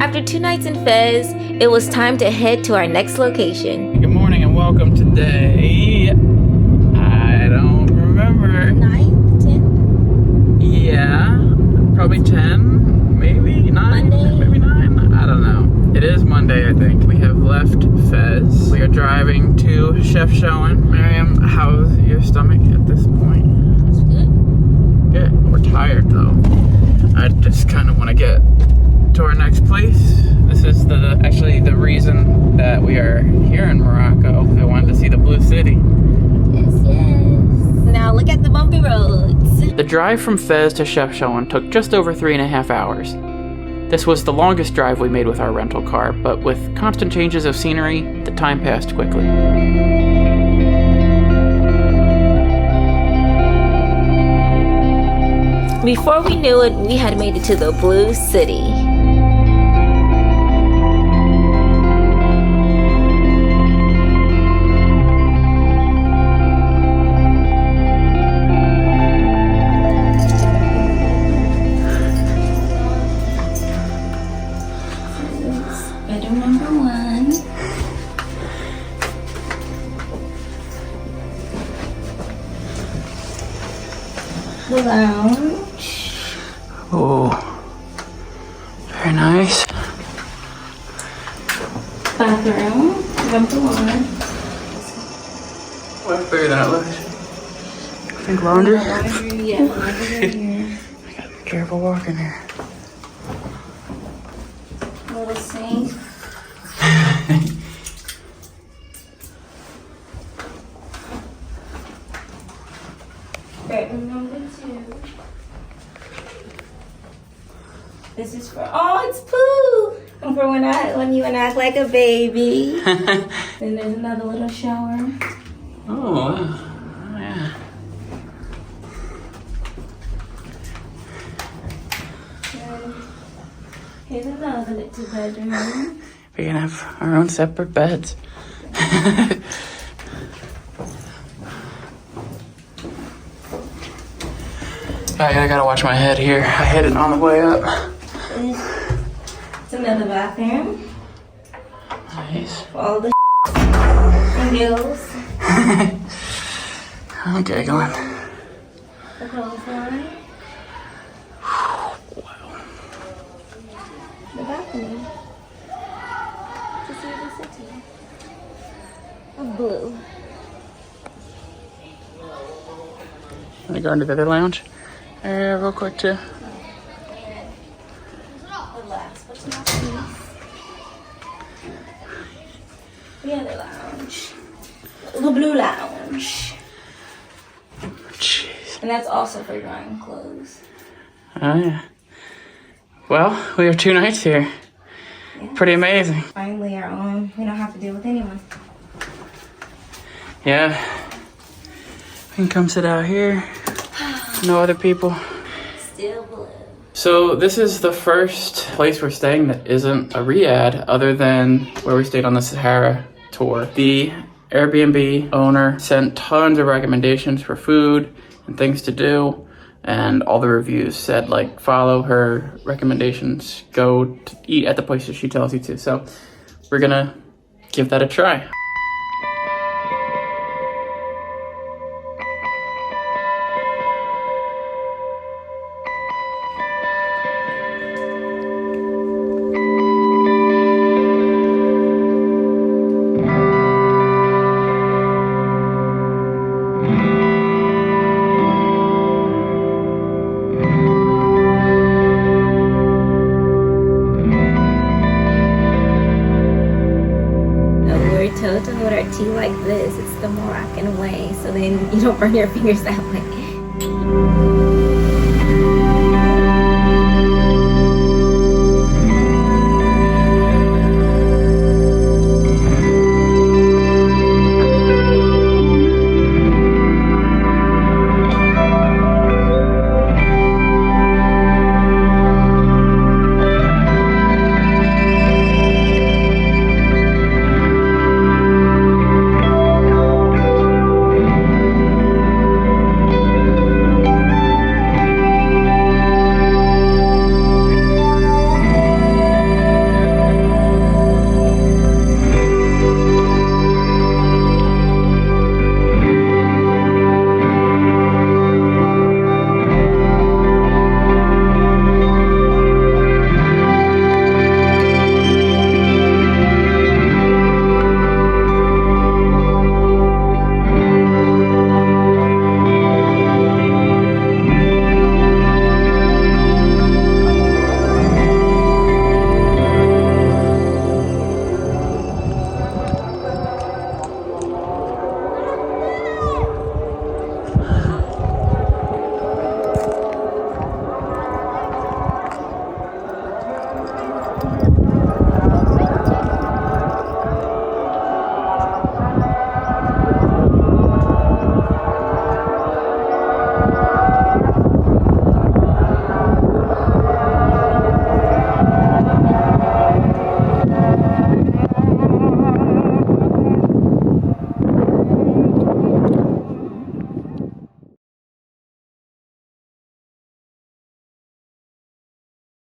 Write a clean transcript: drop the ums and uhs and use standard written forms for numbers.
After 2 nights in Fez, it was time to head to our next location. Good morning and welcome today. I don't remember. 9, 10? Yeah, probably 10, maybe 9, Monday? maybe 9. I don't know. It is Monday, I think. We have left Fez. We are driving to Chefchaouen. Miriam, how's your stomach at this point? It's good. Good. We're tired though. I just kind of want to get to our next place. This is actually the reason that we are here in Morocco. I wanted to see the Blue City. Yes, yes. Now look at the bumpy roads. The drive from Fez to Chefchaouen took just over 3.5 hours. This was the longest drive we made with our rental car, but with constant changes of scenery, the time passed quickly. Before we knew it, we had made it to the Blue City. Bedroom number 1. The lounge. Oh, very nice. Bathroom. Number 1. Way bigger than it looks. I think laundry. Laundry, yeah, laundry right here. I gotta be careful walking here. Little sink. Bedroom number 2. This is for, oh, it's poo! And for when you act like a baby. Then there's another little shower. Oh, wow. Oh, yeah. And here's another little bedroom. We're gonna have our own separate beds. I gotta watch my head here. I hit it on the way up. It's another bathroom. Nice. For all the and gills. I'm giggling. The clothesline. Wow. The balcony. To see the city. Of blue. Wanna go into the other lounge? Real quick too. Relax, but it's not safe. The other lounge. The blue lounge. Jeez. And that's also for drying clothes. Oh yeah. Well, we have 2 nights here. Yeah. Pretty amazing. Finally our own. We don't have to deal with anyone. Yeah. We can come sit out here. No other people. Still blue. So this is the first place we're staying that isn't a riad other than where we stayed on the Sahara tour. The Airbnb owner sent tons of recommendations for food and things to do, and all the reviews said like follow her recommendations, go to eat at the places she tells you to. So we're gonna give that a try. We're told to hold our tea like this. It's the Moroccan way, so then you don't burn your fingers that way.